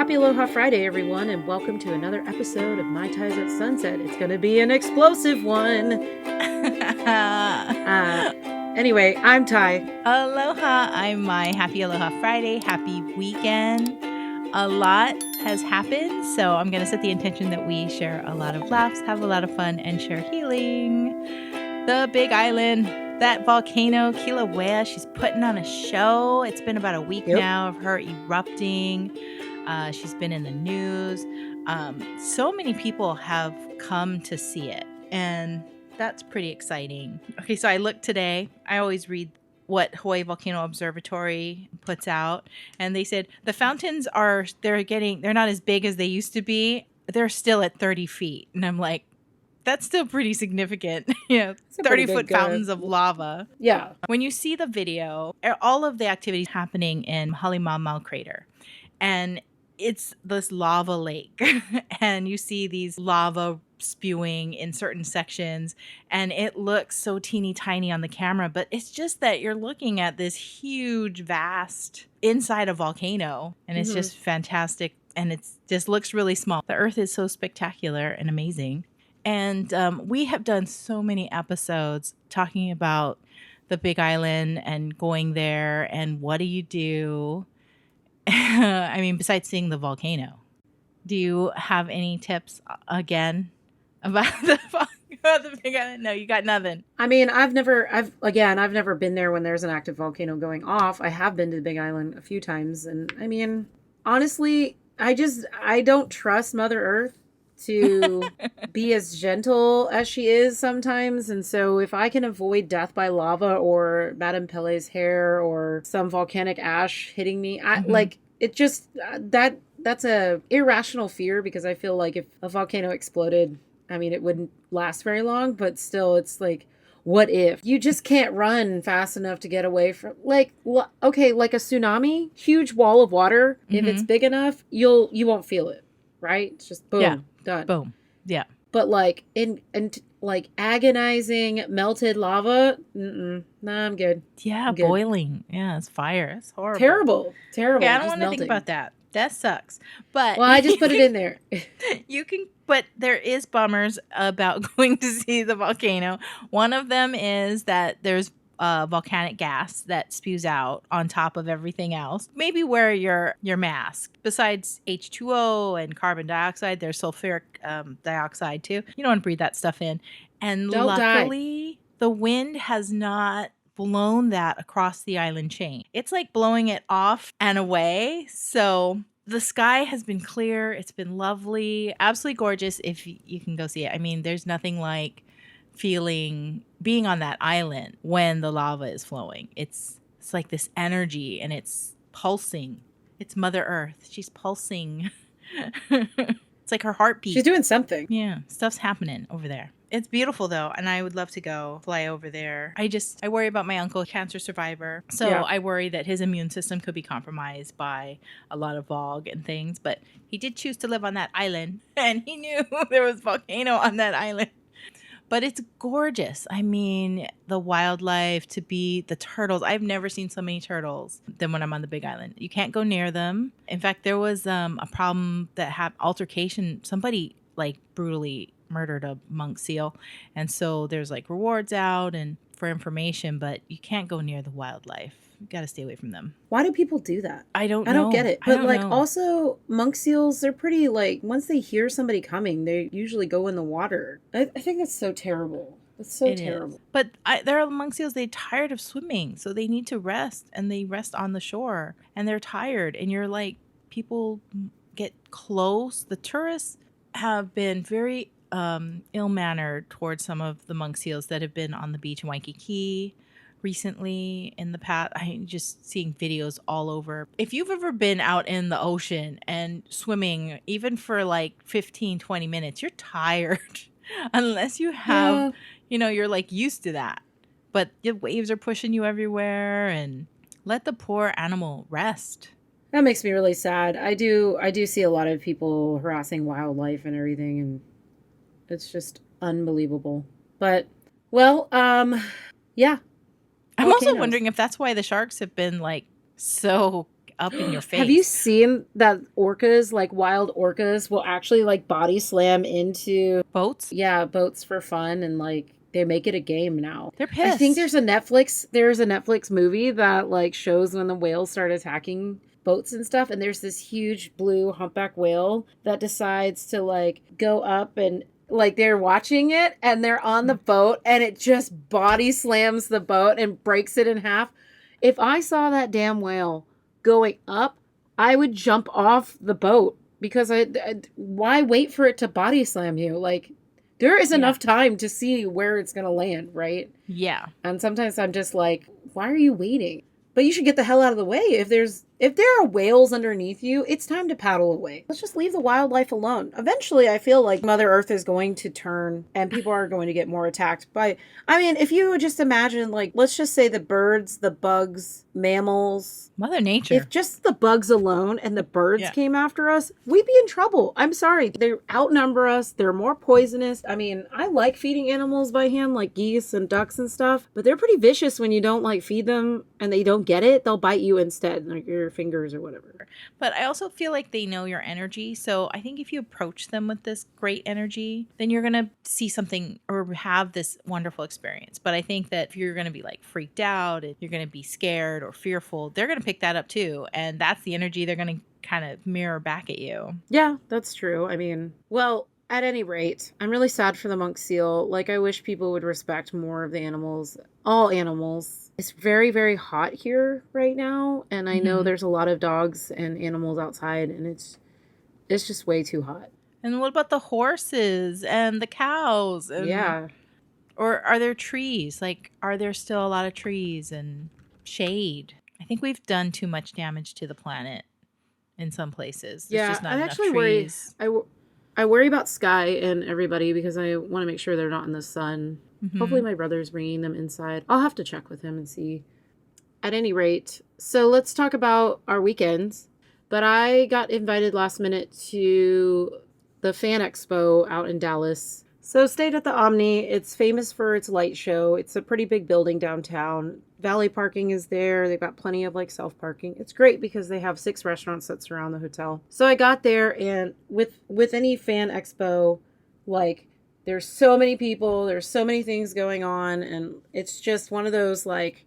Happy Aloha Friday, everyone, and welcome to another episode of Mai Tais at Sunset. It's going to be an explosive one. Anyway, I'm Tai. Aloha, I'm Mai. Happy Aloha Friday. Happy weekend. A lot has happened, so I'm going to set the intention that we share a lot of laughs, have a lot of fun, and share healing. The Big Island, that volcano, Kilauea, she's putting on a show. It's been about a week now of her erupting. She's been in the news. So many people have come to see it, and that's pretty exciting. Okay, so I looked today. I always read what Hawaii Volcano Observatory puts out, and they said the fountains they're not as big as they used to be. They're still at 30 feet, and I'm like, that's still pretty significant. 30-foot fountains of lava. Yeah. When you see the video, all of the activities happening in Halimamau crater, and it's this lava lake, and you see these lava spewing in certain sections, and it looks so teeny tiny on the camera, but it's just that you're looking at this huge, vast inside a volcano, and it's just fantastic, and it just looks really small. The Earth is so spectacular and amazing. And we have done so many episodes talking about the Big Island and going there and what do you do? I mean, besides seeing the volcano, do you have any tips again about the Big Island? No, you got nothing. I mean, I've never been there when there's an active volcano going off. I have been to the Big Island a few times, and I mean, honestly, I don't trust Mother Earth to be as gentle as she is sometimes. And so if I can avoid death by lava or Madame Pele's hair or some volcanic ash hitting me, that's a irrational fear, because I feel like if a volcano exploded, I mean, it wouldn't last very long, but still it's like, what if you just can't run fast enough to get away from like a tsunami, huge wall of water. If it's big enough, you won't feel it. Right? It's just boom, done. Boom. Yeah. But like in like agonizing melted lava, nah, I'm good. Yeah, I'm good. Boiling. Yeah, it's fire. It's horrible. Terrible. Okay, I don't want to think about that. That sucks. But well, I just put it in there. But there is bummers about going to see the volcano. One of them is that there's volcanic gas that spews out on top of everything else. Maybe wear your mask. Besides H2O and carbon dioxide, there's sulfuric dioxide too. You don't want to breathe that stuff in. And luckily, the wind has not blown that across the island chain. It's like blowing it off and away. So the sky has been clear. It's been lovely. Absolutely gorgeous if you can go see it. I mean, there's nothing like being on that island when the lava is flowing. It's like this energy, and it's pulsing. It's Mother Earth. She's pulsing. It's like her heartbeat. She's doing something. Yeah, stuff's happening over there. It's beautiful though, and I would love to fly over there. I worry about my uncle, cancer survivor. So I worry that his immune system could be compromised by a lot of fog and things, but he did choose to live on that island, and he knew there was a volcano on that island. But it's gorgeous. I mean, the wildlife, the turtles. I've never seen so many turtles than when I'm on the Big Island. You can't go near them. In fact, there was a problem that had altercation. Somebody like brutally murdered a monk seal. And so there's like rewards out and for information, but you can't go near the wildlife. You got to stay away from them. Why do people do that? I don't know. I don't get it. But also monk seals, they're pretty once they hear somebody coming, they usually go in the water. I think that's so terrible. It's so terrible. But there are monk seals, they're tired of swimming, so they need to rest, and they rest on the shore, and they're tired, and you're like, people get close. The tourists have been very ill-mannered towards some of the monk seals that have been on the beach in Waikiki recently. In the past, I'm just seeing videos all over. If you've ever been out in the ocean and swimming even for like 15-20 minutes, you're tired unless you have you're like used to that, but the waves are pushing you everywhere, and let the poor animal rest. That makes me really sad. I do see a lot of people harassing wildlife and everything, and it's just unbelievable. But yeah. I'm also wondering if that's why the sharks have been like so up in your face. Have you seen that orcas, like wild orcas, will actually like body slam into boats? Yeah, boats for fun, and like they make it a game now. They're pissed. I think there's a Netflix movie that like shows when the whales start attacking boats and stuff, and there's this huge blue humpback whale that decides to like go up, and like they're watching it and they're on the boat and it just body slams the boat and breaks it in half. If I saw that damn whale going up, I would jump off the boat because why wait for it to body slam you? Like, there is enough time to see where it's going to land, right? Yeah. And sometimes I'm just like, why are you waiting? But you should get the hell out of the way. If there are whales underneath you, it's time to paddle away. Let's just leave the wildlife alone. Eventually, I feel like Mother Earth is going to turn and people are going to get more attacked by, I mean, if you would just imagine, like, let's just say the birds, the bugs, mammals, Mother Nature. If just the bugs alone and the birds came after us, we'd be in trouble. I'm sorry. They outnumber us. They're more poisonous. I mean, I like feeding animals by hand, like geese and ducks and stuff, but they're pretty vicious when you don't like feed them and they don't get it. They'll bite you instead, like your fingers or whatever. But I also feel like they know your energy. So I think if you approach them with this great energy, then you're going to see something or have this wonderful experience. But I think that if you're going to be like freaked out, and you're going to be scared or fearful, they're going to pick that up too. And that's the energy they're going to kind of mirror back at you. Yeah, that's true. I mean, well, at any rate, I'm really sad for the monk seal. Like, I wish people would respect more of the animals, all animals. It's very, very hot here right now. And I know there's a lot of dogs and animals outside, and it's just way too hot. And what about the horses and the cows? And, yeah. Or are there trees? Like, are there still a lot of trees and shade? I think we've done too much damage to the planet in some places. There's just not enough trees. I worry about Sky and everybody because I want to make sure they're not in the sun. Hopefully my brother's bringing them inside. I'll have to check with him and see. At any rate, so let's talk about our weekends. But I got invited last minute to the Fan Expo out in Dallas. So stayed at the Omni. It's famous for its light show. It's a pretty big building downtown. Valet parking is there. They've got plenty of like self-parking. It's great because they have 6 restaurants that surround the hotel. So I got there, and with any Fan Expo, like, there's so many people, there's so many things going on, and it's just one of those like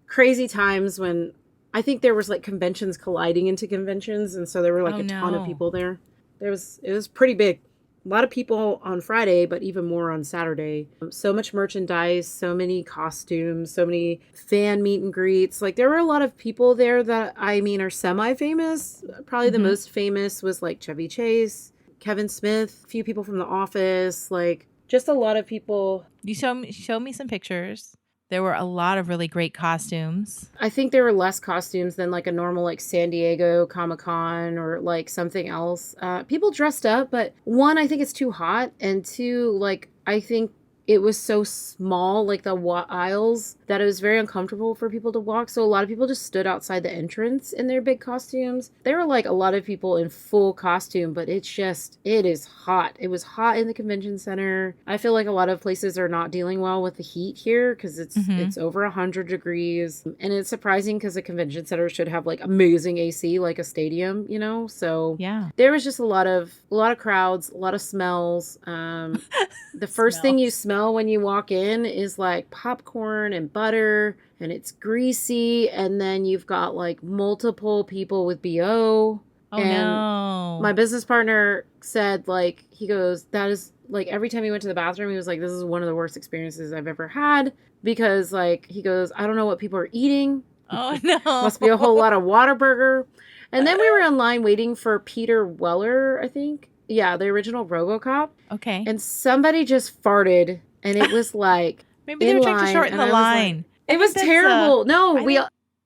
crazy times when I think there was like conventions colliding into conventions, and so there were like a ton of people there. It was pretty big. A lot of people on Friday, but even more on Saturday. So much merchandise, so many costumes, so many fan meet and greets. Like, there were a lot of people there that, I mean, are semi-famous. Probably the most famous was like Chevy Chase, Kevin Smith, a few people from The Office, like just a lot of people. You show me some pictures. There were a lot of really great costumes. I think there were less costumes than like a normal like San Diego Comic-Con or like something else. People dressed up, but one, I think it's too hot, and two, like, I think it was so small, like the aisles, that it was very uncomfortable for people to walk. So a lot of people just stood outside the entrance in their big costumes. There were like a lot of people in full costume, but it is hot. It was hot in the convention center. I feel like a lot of places are not dealing well with the heat here because it's over 100 degrees. And it's surprising because a convention center should have like amazing AC, like a stadium, you know? So yeah, there was just a lot of crowds, a lot of smells. The first thing you smell when you walk in is like popcorn and butter, and it's greasy, and then you've got like multiple people with BO. No. My business partner said, like, he goes, that is like, every time he went to the bathroom, he was like, this is one of the worst experiences I've ever had, because like, he goes, I don't know what people are eating. Oh no. Must be a whole lot of Whataburger. And then we were in line waiting for Peter Weller, I think. Yeah, the original RoboCop. Okay. And somebody just farted, and it was like maybe they were trying to shorten the line. It was terrible.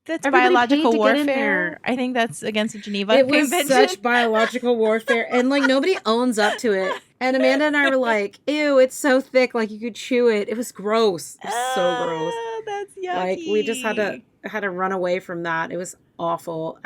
That's biological warfare. I think that's against the Geneva Convention. It was such biological warfare, and like nobody owns up to it. And Amanda and I were like, "Ew, it's so thick, like you could chew it." It was gross. It was so gross. That's yucky. Like, we just had to run away from that. It was awful.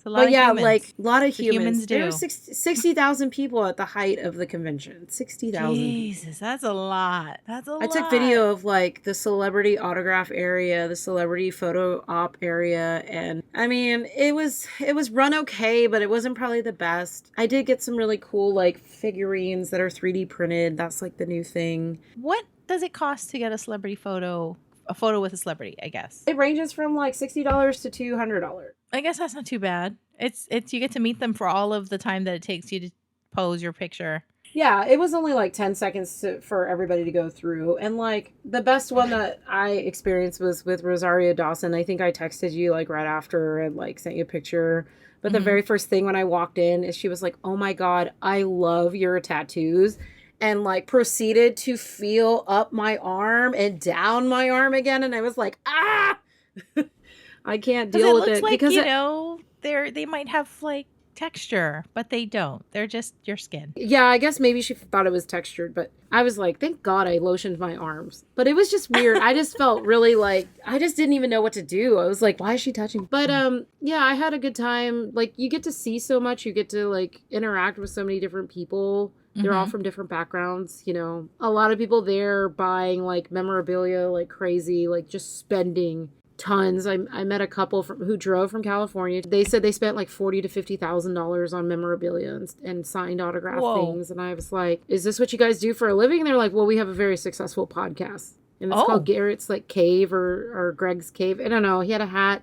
It's a lot of humans. like a lot of What humans. There were do. 60,000 people at the height of the convention. 60,000. Jesus, that's a lot. That's a lot. I took video of like the celebrity autograph area, the celebrity photo op area, and I mean it was run okay, but it wasn't probably the best. I did get some really cool like figurines that are 3D printed. That's like the new thing. What does it cost to get a celebrity photo? A photo with a celebrity, I guess. It ranges from like $60 to $200. I guess that's not too bad. It's you get to meet them for all of the time that it takes you to pose your picture. Yeah, it was only like 10 seconds for everybody to go through. And like the best one that I experienced was with Rosario Dawson. I think I texted you like right after and like sent you a picture. But the very first thing when I walked in is she was like, "Oh my God, I love your tattoos." And like proceeded to feel up my arm and down my arm again. And I was like, ah, I can't deal with it. Like, because they might have like texture, but they don't. They're just your skin. Yeah, I guess maybe she thought it was textured, but I was like, thank God I lotioned my arms. But it was just weird. I just felt really like, I just didn't even know what to do. I was like, why is she touching? But yeah, I had a good time. Like you get to see so much. You get to like interact with so many different people. They're all from different backgrounds, you know. A lot of people there buying like memorabilia like crazy, like just spending tons. I met a couple who drove from California. They said they spent like $40,000 to $50,000 on memorabilia and signed autograph things. And I was like, "Is this what you guys do for a living?" And they're like, "Well, we have a very successful podcast, and it's called Garrett's like Cave or Greg's Cave." I don't know. He had a hat.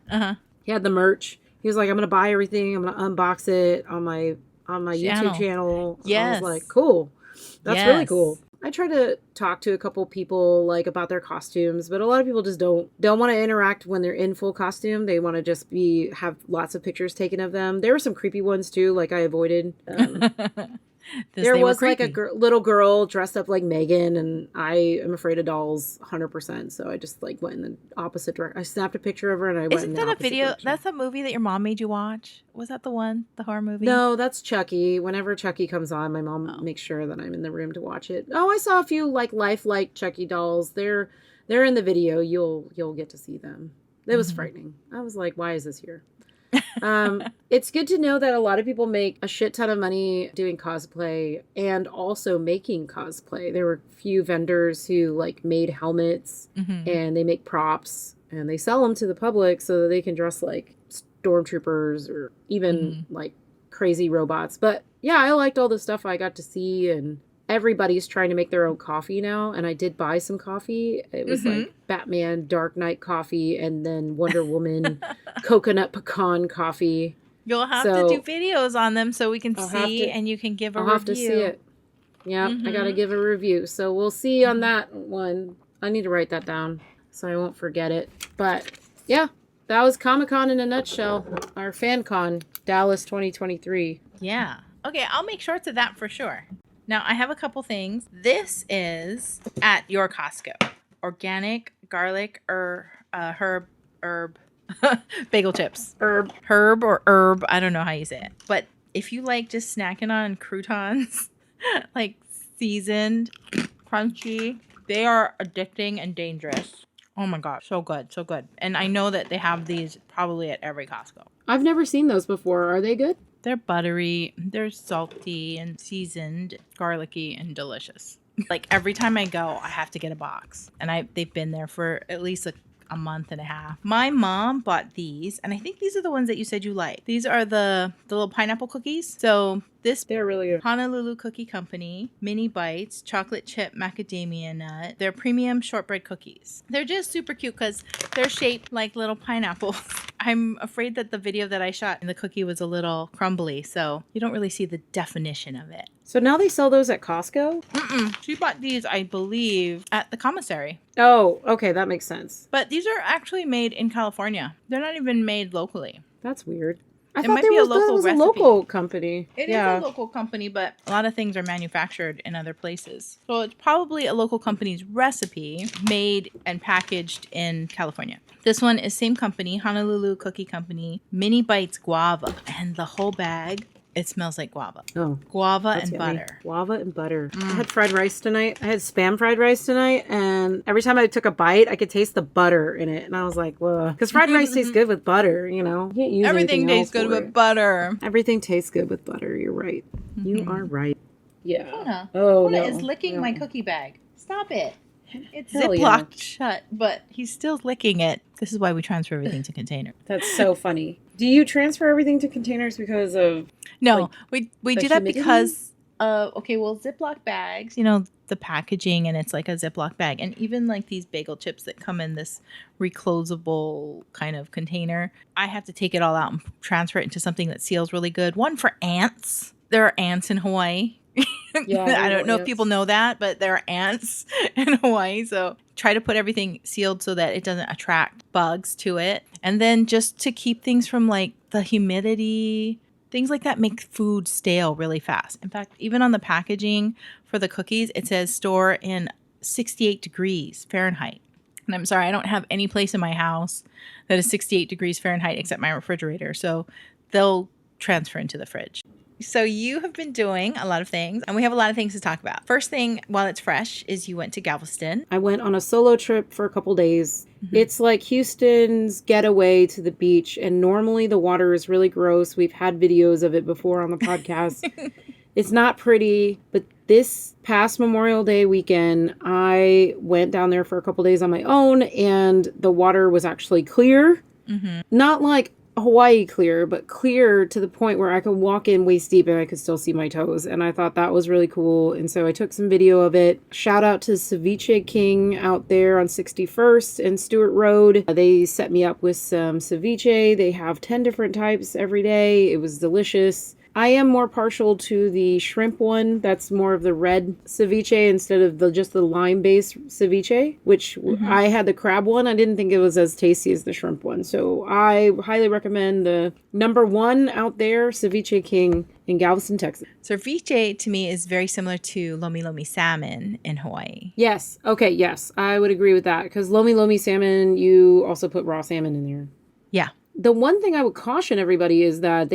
He had the merch. He was like, "I'm gonna buy everything. I'm gonna unbox it on my YouTube channel." Yes. I was like, cool. That's really cool. I try to talk to a couple people like about their costumes, but a lot of people just don't want to interact when they're in full costume. They want to just have lots of pictures taken of them. There were some creepy ones too, like I avoided. There was like a little girl dressed up like Megan, and I am afraid of dolls 100%. So I just like went in the opposite direction. I snapped a picture of her and I went in the opposite direction. That's a movie that your mom made you watch? Was that the one? The horror movie? No, that's Chucky. Whenever Chucky comes on, my mom makes sure that I'm in the room to watch it. Oh, I saw a few like lifelike Chucky dolls. They're in the video. You'll get to see them. It was frightening. I was like, why is this here? It's good to know that a lot of people make a shit ton of money doing cosplay and also making cosplay. There were a few vendors who like made helmets and they make props and they sell them to the public so that they can dress like stormtroopers or even like crazy robots. But yeah, I liked all the stuff I got to see, and everybody's trying to make their own coffee now. And I did buy some coffee. It was like Batman Dark Knight coffee and then Wonder Woman coconut pecan coffee. You'll have to do videos on them so we can see and you can give a review. I'll have to see it. Yeah, I got to give a review. So we'll see on that one. I need to write that down so I won't forget it. But yeah, that was Comic-Con in a nutshell. Our FanCon, Dallas 2023. Yeah. Okay, I'll make shorts of that for sure. Now, I have a couple things. This is at your Costco. Organic garlic or herb bagel chips. Herb or herb. I don't know how you say it. But if you like just snacking on croutons, like seasoned, crunchy, they are addicting and dangerous. Oh my gosh, so good, so good. And I know that they have these probably at every Costco. I've never seen those before. Are they good? They're buttery, they're salty and seasoned, garlicky and delicious. Like every time I go, I have to get a box. And they've been there for at least a month and a half. My mom bought these, and I think these are the ones that you said you like. These are the little pineapple cookies. So they're really good. Honolulu Cookie Company, mini bites, chocolate chip macadamia nut. They're premium shortbread cookies. They're just super cute because they're shaped like little pineapples. I'm afraid that the video that I shot in the cookie was a little crumbly, so you don't really see the definition of it. So now they sell those at Costco? She bought these, I believe, at the commissary. Oh, okay, that makes sense. But these are actually made in California. They're not even made locally. That's weird. I It thought might there be a was, local that was a recipe. local company. It is a local company, but a lot of things are manufactured in other places. So it's probably a local company's recipe made and packaged in California. This one is same company, Honolulu Cookie Company, Mini Bites Guava. And the whole bag It smells like guava. Oh, Guava that's and yummy. butter. Guava and butter. I had fried rice tonight. I had Spam fried rice tonight, and every time I took a bite, I could taste the butter in it, and I was like, "Whoa!" Because fried rice tastes good with butter. You know, you can't use Everything anything tastes else good for with it. butter. Everything tastes good with butter. You're right. You are right. Yeah. Kona. Oh Kona no. is licking No. my cookie bag. Stop it. It's Hell ziplocked yeah. shut, but he's still licking it. This is why we transfer everything to container. That's so funny. Do you transfer everything to containers because of No, like, we the do that humidity? because Ziploc bags, you know, the packaging, and it's like a Ziploc bag, and even like these bagel chips that come in this reclosable kind of container, I have to take it all out and transfer it into something that seals really good. One for ants. There are ants in Hawaii. Yeah, I don't know if people know that, but there are ants in Hawaii. So try to put everything sealed so that it doesn't attract bugs to it. And then just to keep things from like the humidity, things like that make food stale really fast. In fact, even on the packaging for the cookies, it says store in 68 degrees Fahrenheit. And I'm sorry, I don't have any place in my house that is 68 degrees Fahrenheit except my refrigerator. So they'll transfer into the fridge. So you have been doing a lot of things, and we have a lot of things to talk about. First thing, while it's fresh, is you went to Galveston. I went on a solo trip for a couple days. It's like Houston's getaway to the beach, and normally the water is really gross. We've had videos of it before on the podcast. It's not pretty, but this past Memorial Day weekend, I went down there for a couple days on my own, and the water was actually clear. Not like Hawaii clear, but clear to the point where I could walk in waist deep and I could still see my toes. And I thought that was really cool. And so I took some video of it. Shout out to Ceviche King out there on 61st and Stewart Road. They set me up with some ceviche. They have 10 different types every day. It was delicious. I am more partial to the shrimp one. That's more of the red ceviche instead of just the lime-based ceviche, which I had the crab one. I didn't think it was as tasty as the shrimp one. So I highly recommend the #1 out there, Ceviche King in Galveston, Texas. Ceviche to me is very similar to lomi lomi salmon in Hawaii. Yes. Okay, yes. I would agree with that because lomi lomi salmon, you also put raw salmon in there. Yeah. The one thing I would caution everybody is that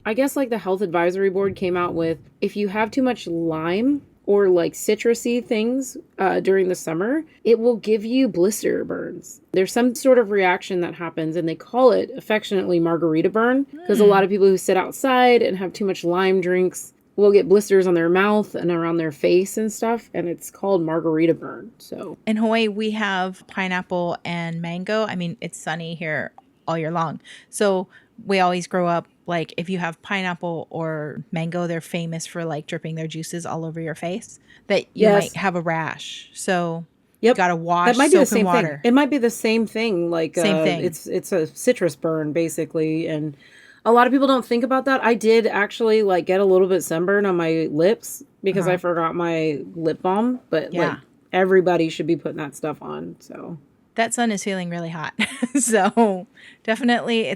I guess like the health advisory board came out with, if you have too much lime or like citrusy things during the summer, it will give you blister burns. There's some sort of reaction that happens, and they call it affectionately margarita burn, because a lot of people who sit outside and have too much lime drinks will get blisters on their mouth and around their face and stuff, and it's called margarita burn. So in Hawaii, we have pineapple and mango. I mean, it's sunny here all year long. So we always grow up, like, if you have pineapple or mango, they're famous for like dripping their juices all over your face, that you might have a rash. So you gotta wash. That might be the same water. thing. It might be the same thing. Like same thing. It's a citrus burn basically, and a lot of people don't think about that. I did actually like get a little bit sunburn on my lips because I forgot my lip balm. But like everybody should be putting that stuff on. So that sun is feeling really hot. So definitely,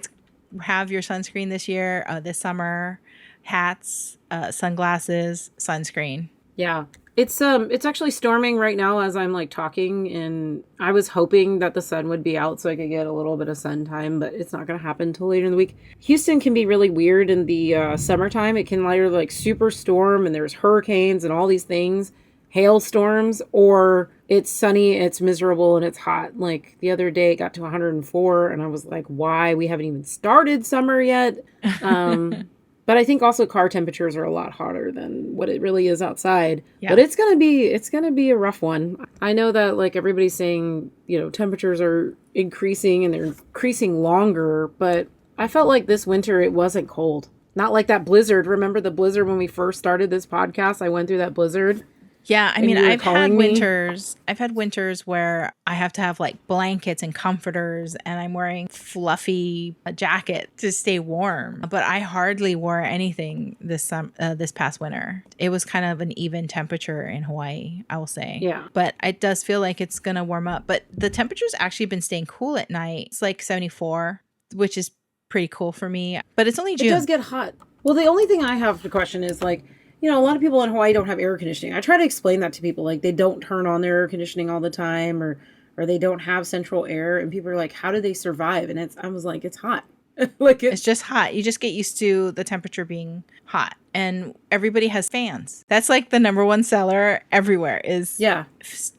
have your sunscreen this year, this summer, hats, sunglasses, sunscreen. Yeah. It's actually storming right now as I'm like talking, and I was hoping that the sun would be out so I could get a little bit of sun time, but it's not going to happen until later in the week. Houston can be really weird in the summertime. It can either like super storm and there's hurricanes and all these things, hailstorms, or it's sunny, it's miserable, and it's hot. Like the other day it got to 104 and I was like, why? We haven't even started summer yet. But I think also car temperatures are a lot hotter than what it really is outside. Yeah. But it's gonna be a rough one. I know that like everybody's saying, temperatures are increasing and they're increasing longer, but I felt like this winter it wasn't cold. Not like that blizzard. Remember the blizzard when we first started this podcast? I went through that blizzard. Yeah, I mean, I've had winters where I have to have like blankets and comforters, and I'm wearing fluffy jacket to stay warm. But I hardly wore anything this past winter. It was kind of an even temperature in Hawaii, I will say. Yeah. But it does feel like it's gonna warm up. But the temperature's actually been staying cool at night. It's like 74, which is pretty cool for me. But it's only June. It does get hot. Well, the only thing I have to question is like, a lot of people in Hawaii don't have air conditioning. I try to explain that to people. Like, they don't turn on their air conditioning all the time, or they don't have central air. And people are like, how do they survive? And I was like, it's hot. Like It's just hot. You just get used to the temperature being hot. And everybody has fans. That's like the number one seller everywhere is yeah.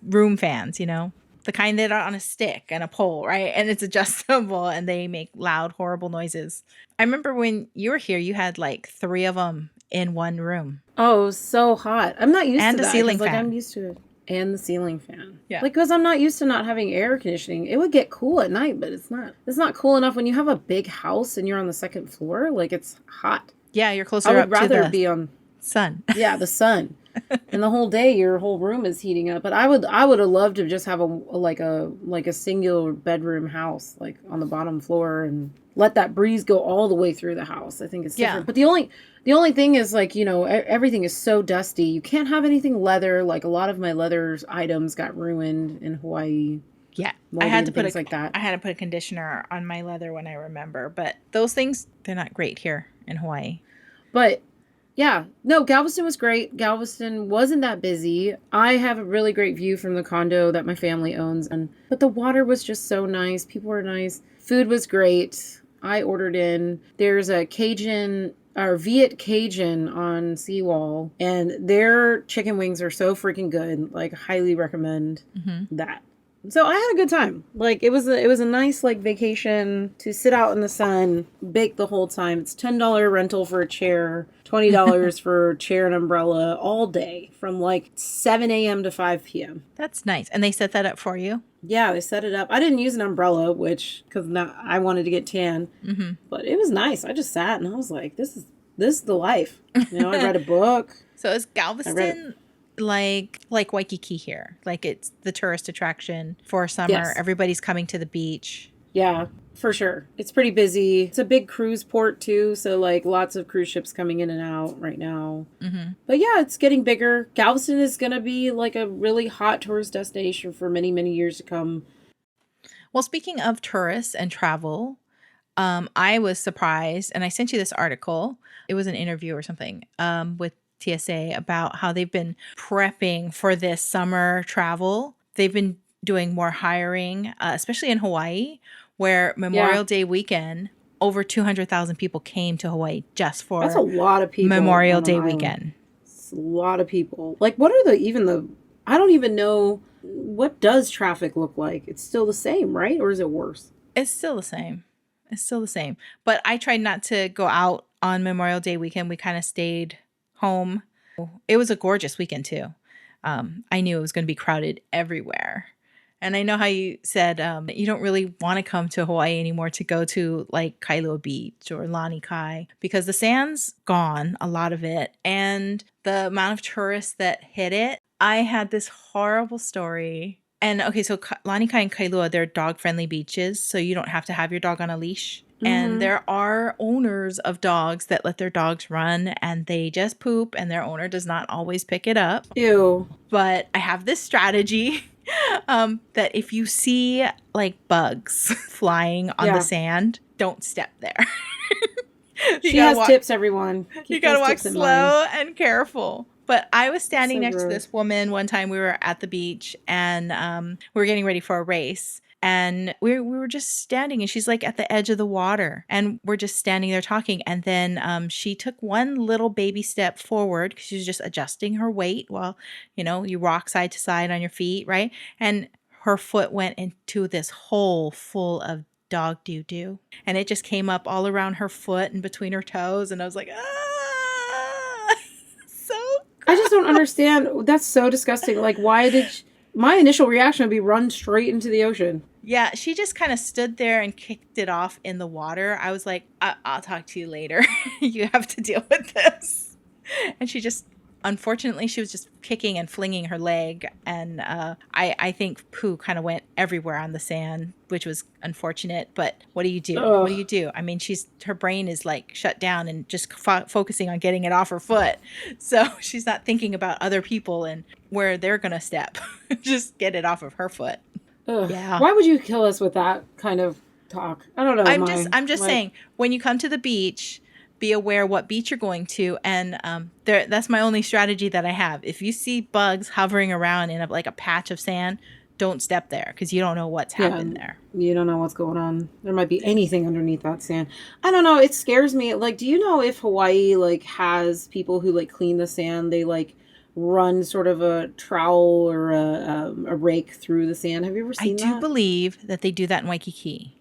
room fans, you know? The kind that are on a stick and a pole, right? And it's adjustable and they make loud, horrible noises. I remember when you were here, you had like 3 of them in one room. Oh, it was so hot. I'm not used And to a that ceiling because like fan. I'm used to it. And the ceiling fan. Yeah. Like because I'm not used to not having air conditioning. It would get cool at night, but it's not cool enough when you have a big house and you're on the second floor. Like it's hot. Yeah, you're closer I would up to rather the be on sun. yeah, the sun. And the whole day your whole room is heating up. But I would have loved to just have a single bedroom house like on the bottom floor and let that breeze go all the way through the house. I think it's different. Yeah. But the only thing is like, you know, everything is so dusty. You can't have anything leather. Like a lot of my leather items got ruined in Hawaii. Yeah. Moldy I had and to put things like that. I had to put a conditioner on my leather when I remember, but those things they're not great here in Hawaii. But yeah, no, Galveston was great. Galveston wasn't that busy. I have a really great view from the condo that my family owns, but the water was just so nice. People were nice. Food was great. I ordered in. There's a Cajun or Viet Cajun on Seawall, and their chicken wings are so freaking good. Like, highly recommend that. So I had a good time. Like it was a nice like vacation to sit out in the sun, bake the whole time. It's $10 rental for a chair, $20 for a chair and umbrella all day from like 7 a.m. to 5 p.m. That's nice. And they set that up for you? Yeah, they set it up. I didn't use an umbrella, because I wanted to get tan, but it was nice. I just sat and I was like, this is the life. You know, I read a book. So is Galveston like Waikiki here? Like it's the tourist attraction for summer. Yes. Everybody's coming to the beach. Yeah, for sure. It's pretty busy. It's a big cruise port too, so like lots of cruise ships coming in and out right now. But yeah, it's getting bigger. Galveston is going to be like a really hot tourist destination for many, many years to come. Well, speaking of tourists and travel, I was surprised, and I sent you this article. It was an interview or something with TSA about how they've been prepping for this summer travel. They've been doing more hiring, especially in Hawaii, where Memorial Day weekend, over 200,000 people came to Hawaii just for That's a lot of people. Memorial Day weekend. It's a lot of people. Like, what are I don't even know, what does traffic look like? It's still the same, right? Or is it worse? It's still the same. It's still the same. But I tried not to go out on Memorial Day weekend. We kind of stayed home. It was a gorgeous weekend too. I knew it was going to be crowded everywhere. And I know how you said you don't really want to come to Hawaii anymore to go to like Kailua Beach or Lani Kai because the sand's gone, a lot of it. And the amount of tourists that hit it. I had this horrible story. And okay, so Lani Kai and Kailua, they're dog-friendly beaches, so you don't have to have your dog on a leash. And there are owners of dogs that let their dogs run and they just poop and their owner does not always pick it up. Ew. But I have this strategy that if you see like bugs flying on the sand, don't step there. She has tips, everyone. You gotta walk slow and careful. But I was standing next to this woman one time. We were at the beach and we were getting ready for a race. And we were just standing and she's like at the edge of the water and we're just standing there talking. And then she took one little baby step forward because she was just adjusting her weight while, you know, you rock side to side on your feet, right? And her foot went into this hole full of dog doo-doo. And it just came up all around her foot and between her toes. And I was like, ah, so gross. I just don't understand. That's so disgusting. Like, why did my initial reaction would be run straight into the ocean. Yeah, she just kind of stood there and kicked it off in the water. I was like, I'll talk to you later. You have to deal with this. And she just, unfortunately, she was just kicking and flinging her leg. And I think poo kind of went everywhere on the sand, which was unfortunate. But what do you do? Ugh. What do you do? I mean, her brain is like shut down and just focusing on getting it off her foot. So she's not thinking about other people and where they're going to step. Just get it off of her foot. Ugh. Yeah. Why would you kill us with that kind of talk? I don't know. I'm just saying, when you come to the beach, be aware what beach you're going to, and that's my only strategy that I have. If you see bugs hovering around in a patch of sand, don't step there because you don't know what's happened there. You don't know what's going on. There might be anything underneath that sand. I don't know. It scares me. Like, do you know if Hawaii, like, has people who, like, clean the sand? They, like, run sort of a trowel or a rake through the sand. Have you ever seen that? I do believe that they do that in Waikiki.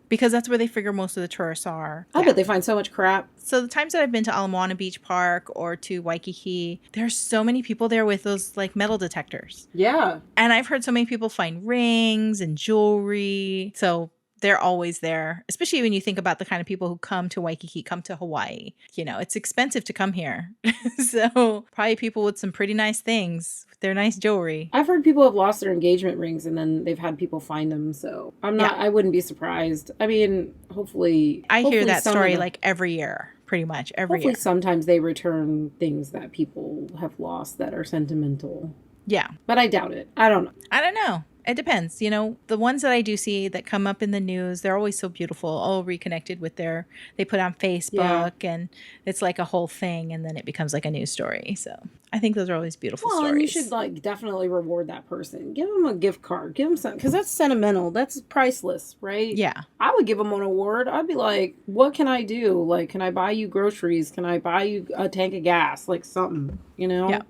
Because that's where they figure most of the tourists are. I bet they find so much crap. So the times that I've been to Ala Moana Beach Park or to Waikiki, there's so many people there with those like metal detectors. Yeah. And I've heard so many people find rings and jewelry. So they're always there, especially when you think about the kind of people who come to Waikiki, come to Hawaii. You know, it's expensive to come here. So probably people with some pretty nice things, with their nice jewelry. I've heard people have lost their engagement rings and then they've had people find them. So I wouldn't be surprised. I mean, hopefully. I hear that story like every year, pretty much every year. Hopefully sometimes they return things that people have lost that are sentimental. Yeah. But I doubt it. I don't know. It depends. You know, the ones that I do see that come up in the news, they're always so beautiful, all reconnected with they put on Facebook and it's like a whole thing and then it becomes like a news story. So I think those are always beautiful stories. And you should like definitely reward that person. Give them a gift card. Give them something because that's sentimental. That's priceless, right? Yeah. I would give them an award. I'd be like, what can I do? Like, can I buy you groceries? Can I buy you a tank of gas? Like something, you know? Yeah.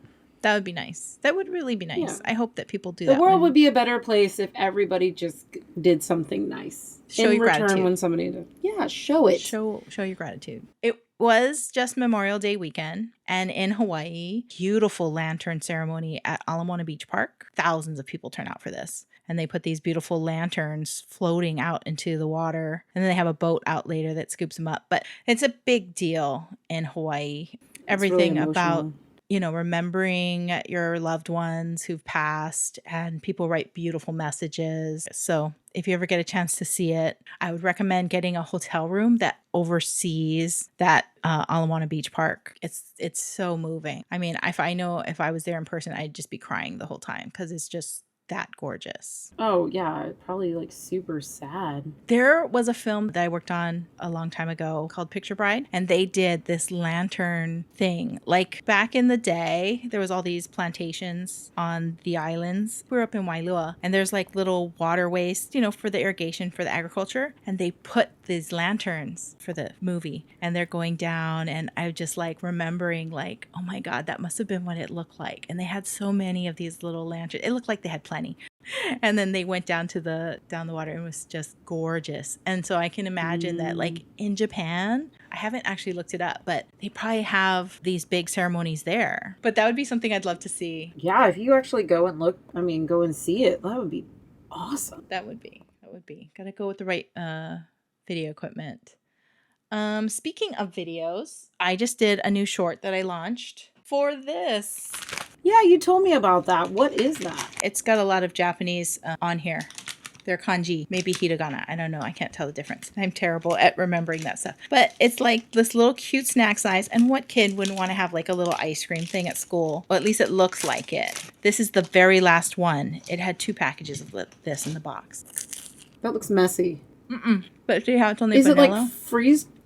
That would be nice. That would really be nice. Yeah. I hope that people do that. The world would be a better place if everybody just did something nice. Show your gratitude. When somebody did. Yeah, show it. Show your gratitude. It was just Memorial Day weekend. And in Hawaii, beautiful lantern ceremony at Ala Moana Beach Park. Thousands of people turn out for this. And they put these beautiful lanterns floating out into the water. And then they have a boat out later that scoops them up. But it's a big deal in Hawaii. Everything really about... you know, remembering your loved ones who've passed, and people write beautiful messages. So if you ever get a chance to see it, I would recommend getting a hotel room that oversees that Ala Moana Beach Park. It's so moving. I mean, if I was there in person, I'd just be crying the whole time because it's just that gorgeous. Oh yeah, probably like super sad. There was a film that I worked on a long time ago called Picture Bride, and they did this lantern thing. Like back in the day, there was all these plantations on the islands. We were up in Wailua, and there's like little waterways, you know, for the irrigation, for the agriculture, and they put these lanterns for the movie, and they're going down, and I was just like remembering like, oh my God, that must have been what it looked like. And they had so many of these little lanterns. It looked like they had plenty. And then they went down the water and it was just gorgeous. And so I can imagine that like in Japan, I haven't actually looked it up, but they probably have these big ceremonies there. But that would be something I'd love to see. Yeah, if you actually go and see it, that would be awesome. That would be. Gotta go with the right video equipment. Speaking of videos, I just did a new short that I launched for this. Yeah, you told me about that. What is that? It's got a lot of Japanese on here. They're kanji, maybe hiragana. I don't know. I can't tell the difference. I'm terrible at remembering that stuff. But it's like this little cute snack size. And what kid wouldn't want to have like a little ice cream thing at school? Well, at least it looks like it. This is the very last one. It had 2 packages of this in the box. That looks messy. But see how it's only vanilla?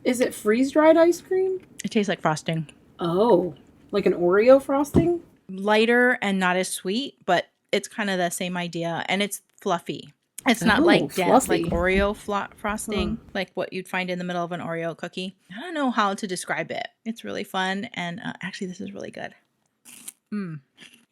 Is it freeze-dried ice cream? It tastes like frosting. Oh, like an Oreo frosting? Lighter and not as sweet, but it's kind of the same idea. And it's fluffy. It's not like dense, like Oreo frosting, like what you'd find in the middle of an Oreo cookie. I don't know how to describe it. It's really fun. And actually, this is really good.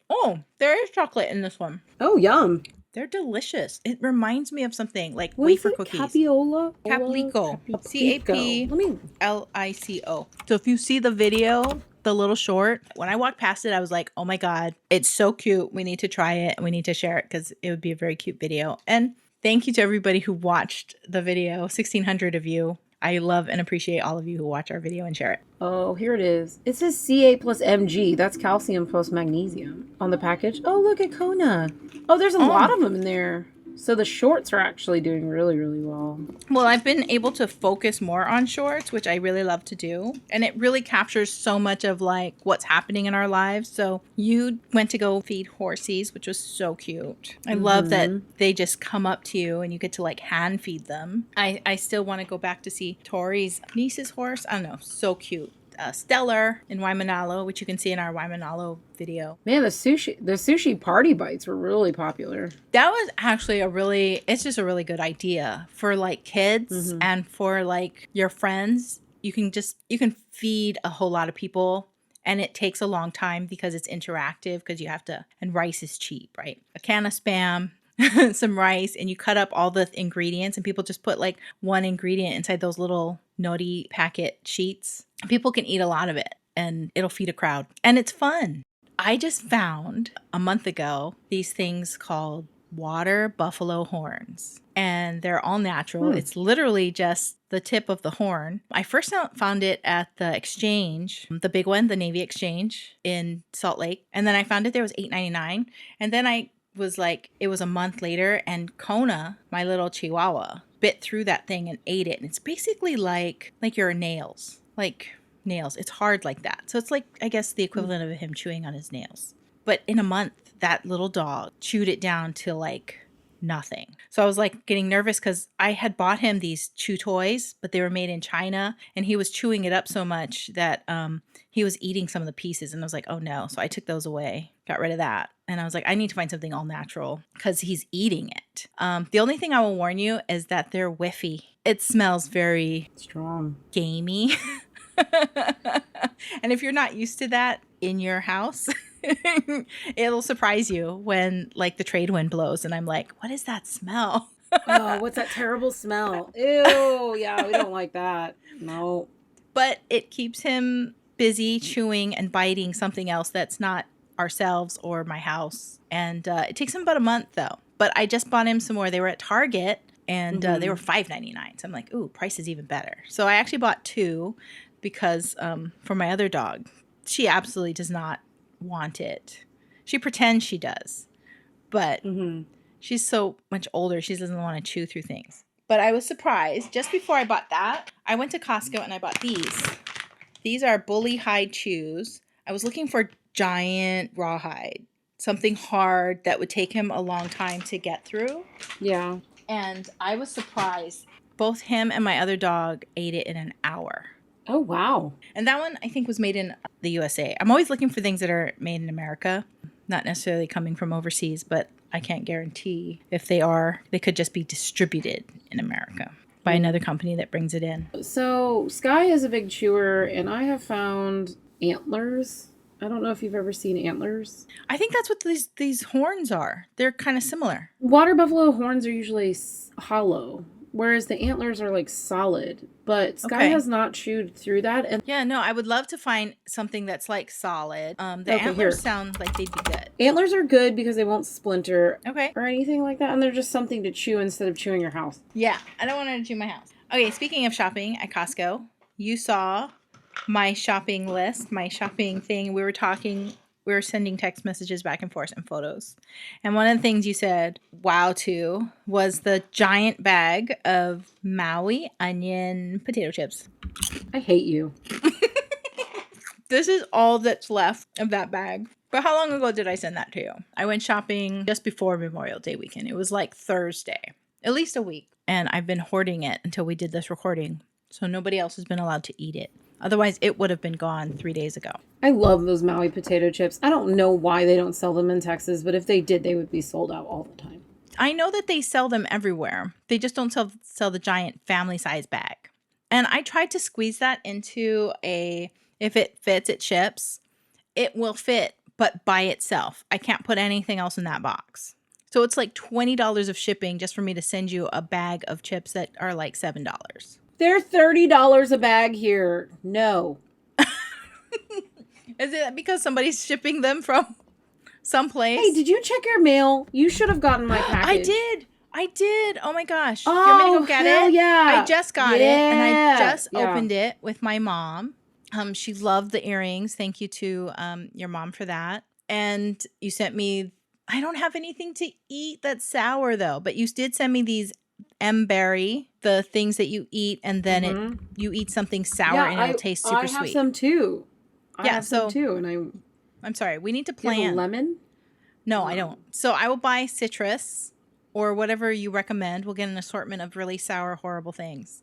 Oh, there is chocolate in this one. Oh, yum. They're delicious. It reminds me of something like wafer cookies. Capiola? Caplico. Caplico. So if you see the video, the little short, when I walked past it, I was like, oh my God, it's so cute. We need to try it and we need to share it because it would be a very cute video. And thank you to everybody who watched the video, 1,600 of you. I love and appreciate all of you who watch our video and share it. Oh, here it is. It says Ca plus Mg. That's calcium plus magnesium on the package. Oh, look at Kona. Oh, there's a lot of them in there. So the shorts are actually doing really, really well. Well, I've been able to focus more on shorts, which I really love to do. And it really captures so much of like what's happening in our lives. So you went to go feed horsies, which was so cute. I love that they just come up to you and you get to like hand feed them. I still want to go back to see Tori's niece's horse. I don't know. So cute. Stellar in Waimanalo, which you can see in our Waimanalo video. Man, the sushi party bites were really popular. That was actually it's just a really good idea for like kids and for like your friends. You can feed a whole lot of people, and it takes a long time because it's interactive, because you have to, and rice is cheap, right? A can of Spam, some rice, and you cut up all the ingredients, and people just put like one ingredient inside those little nori packet sheets. People can eat a lot of it, and it'll feed a crowd, and it's fun. I just found a month ago these things called water buffalo horns, and they're all natural. It's literally just the tip of the horn. I first found it at the exchange, the big one, the Navy Exchange in Salt Lake, and then I found it there was $8.99, and then I was like, it was a month later, and Kona, my little chihuahua, bit through that thing and ate it, and it's basically like your nails, it's hard like that. So it's like, I guess, the equivalent of him chewing on his nails. But in a month, that little dog chewed it down to like nothing. So I was like getting nervous because I had bought him these chew toys, but they were made in China, and he was chewing it up so much that he was eating some of the pieces, and I was like, oh no. So I took those away, got rid of that. And I was like, I need to find something all natural because he's eating it. The only thing I will warn you is that they're whiffy. It smells very strong, gamey. And if you're not used to that in your house, it'll surprise you when like the trade wind blows and I'm like, what is that smell? Oh, what's that terrible smell? Ew. Yeah, we don't like that. No. But it keeps him busy chewing and biting something else that's not ourselves or my house. And it takes him about a month though. But I just bought him some more. They were at Target, and they were $5.99. So I'm like, ooh, price is even better. So I actually bought two because for my other dog, she absolutely does not want it. She pretends she does, but she's so much older, she doesn't want to chew through things. But I was surprised. Just before I bought that, I went to Costco and I bought these. These are bully hide chews. I was looking for giant rawhide, something hard that would take him a long time to get through. Yeah. And I was surprised. Both him and my other dog ate it in an hour. Oh, wow. And that one, I think, was made in the USA. I'm always looking for things that are made in America, not necessarily coming from overseas, but I can't guarantee if they are. They could just be distributed in America by another company that brings it in. So Sky is a big chewer, and I have found antlers. I don't know if you've ever seen antlers. I think that's what these horns are. They're kind of similar. Water buffalo horns are usually hollow, whereas the antlers are like solid. But Sky has not chewed through that. And yeah, no, I would love to find something that's like solid. The antlers sound like they'd be good. Antlers are good because they won't splinter or anything like that. And they're just something to chew instead of chewing your house. Yeah, I don't want her to chew my house. Okay, speaking of shopping at Costco, you saw my shopping list, my shopping thing. We were sending text messages back and forth and photos. And one of the things you said, wow, to, was the giant bag of Maui onion potato chips. I hate you. This is all that's left of that bag. But how long ago did I send that to you? I went shopping just before Memorial Day weekend. It was like Thursday, at least a week. And I've been hoarding it until we did this recording. So nobody else has been allowed to eat it. Otherwise, it would have been gone 3 days ago. I love those Maui potato chips. I don't know why they don't sell them in Texas, but if they did, they would be sold out all the time. I know that they sell them everywhere. They just don't sell the giant family size bag. And I tried to squeeze that into if it fits, it ships. It will fit, but by itself. I can't put anything else in that box. So it's like $20 of shipping just for me to send you a bag of chips that are like $7. They're $30 a bag here. No. Is it because somebody's shipping them from someplace? Hey, did you check your mail? You should have gotten my package. I did. Oh my gosh. Oh, do you want me to go get it? Yeah. I just got it and I just opened it with my mom. She loved the earrings. Thank you to your mom for that. And you sent me, I don't have anything to eat that's sour though, but you did send me these berry, the things that you eat, and then you eat something sour and it'll taste super sweet. I have some too. I have some too, and I'm sorry. We need to plan. plan. You have a lemon? No, I don't. So I will buy citrus or whatever you recommend. We'll get an assortment of really sour, horrible things,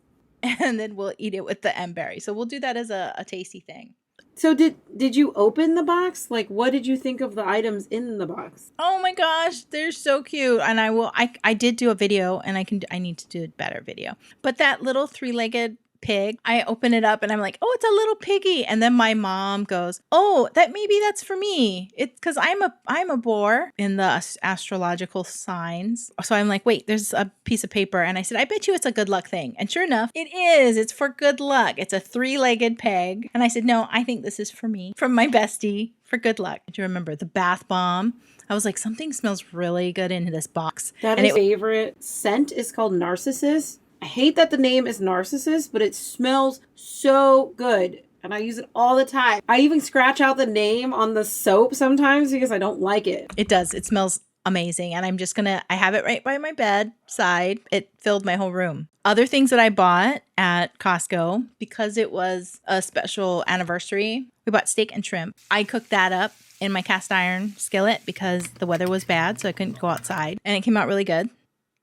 and then we'll eat it with the emberry. So we'll do that as a tasty thing. So did you open the box? Like, what did you think of the items in the box? Oh my gosh, they're so cute. And I did do a video, and I need to do a better video. But that little 3-legged pig, I open it up and I'm like, oh, it's a little piggy. And then my mom goes, oh, maybe that's for me. It's because I'm a boar in the astrological signs. So I'm like, wait, there's a piece of paper. And I said, I bet you it's a good luck thing. And sure enough, it is. It's for good luck. It's a 3-legged pig. And I said, no, I think this is for me, from my bestie, for good luck. Do you remember the bath bomb? I was like, something smells really good in this box. That is favorite scent is called Narcissus. I hate that the name is Narcissus, but it smells so good. And I use it all the time. I even scratch out the name on the soap sometimes because I don't like it. It does. It smells amazing. And I'm just I have it right by my bedside. It filled my whole room. Other things that I bought at Costco, because it was a special anniversary, we bought steak and shrimp. I cooked that up in my cast iron skillet because the weather was bad, so I couldn't go outside. And it came out really good.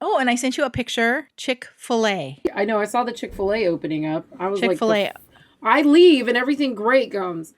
Oh, and I sent you a picture. Chick-fil-A. I know. I saw the Chick-fil-A opening up. I was Chick-fil-A. Like, I leave and everything great comes.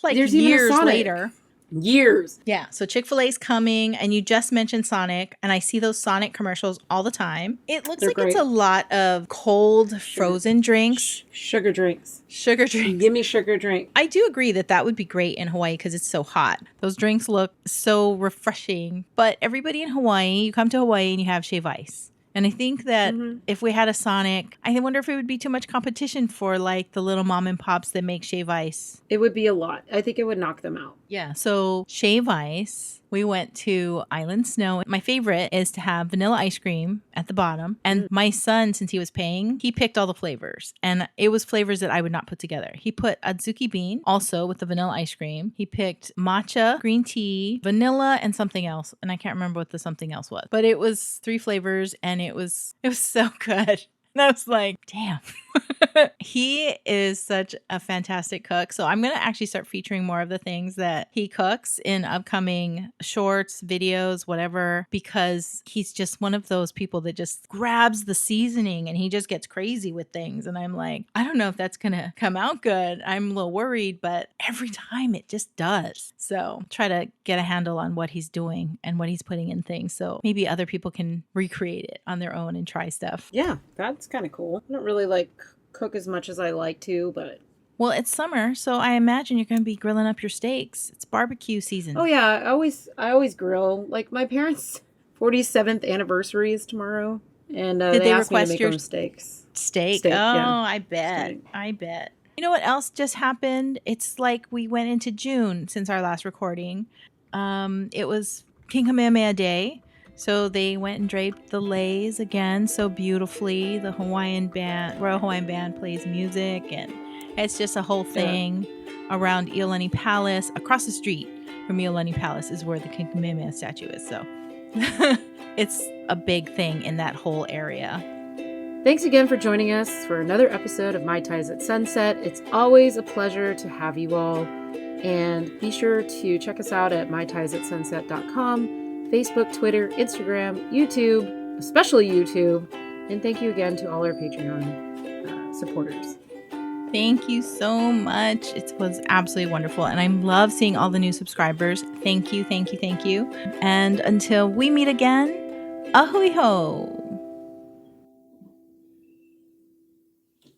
Like there's years later. Years. Yeah. So Chick-fil-A's coming, and you just mentioned Sonic, and I see those Sonic commercials all the time. It looks It's a lot of cold, frozen drinks. Sugar drinks. Sugar drinks. Give me sugar drink. I do agree that would be great in Hawaii because it's so hot. Those drinks look so refreshing. But everybody in Hawaii, you come to Hawaii and you have shave ice. And I think that if we had a Sonic, I wonder if it would be too much competition for like the little mom and pops that make shave ice. It would be a lot. I think it would knock them out. Yeah. So shave ice. We went to Island Snow. My favorite is to have vanilla ice cream at the bottom. And my son, since he was paying, he picked all the flavors. And it was flavors that I would not put together. He put adzuki bean also with the vanilla ice cream. He picked matcha, green tea, vanilla, and something else. And I can't remember what the something else was. But it was 3 flavors and it was so good. And I was like, damn. He is such a fantastic cook. So I'm going to actually start featuring more of the things that he cooks in upcoming shorts, videos, whatever, because he's just one of those people that just grabs the seasoning and he just gets crazy with things. And I'm like, I don't know if that's going to come out good. I'm a little worried, but every time it just does. So try to get a handle on what he's doing and what he's putting in things. So maybe other people can recreate it on their own and try stuff. Yeah, that's kind of cool. I don't really cook as much as I like to, but well, it's summer, so I imagine you're going to be grilling up your steaks. It's barbecue season. Oh yeah, I always grill. Like my parents' 47th anniversary is tomorrow, and Did they asked me to request make your them steaks. Steak? Oh, yeah. I bet. Steak. I bet. You know what else just happened? It's like we went into June since our last recording. It was King Kamehameha Day. So they went and draped the leis again so beautifully. The Royal Hawaiian Band plays music, and it's just a whole thing around Iolani Palace. Across the street from Iolani Palace is where the King Kamehameha statue is. So it's a big thing in that whole area. Thanks again for joining us for another episode of Mai Tais at Sunset. It's always a pleasure to have you all. And be sure to check us out at maitaisatsunset.com. Facebook, Twitter, Instagram, YouTube, especially YouTube. And thank you again to all our Patreon supporters. Thank you so much. It was absolutely wonderful. And I love seeing all the new subscribers. Thank you, thank you, thank you. And until we meet again, ahui ho.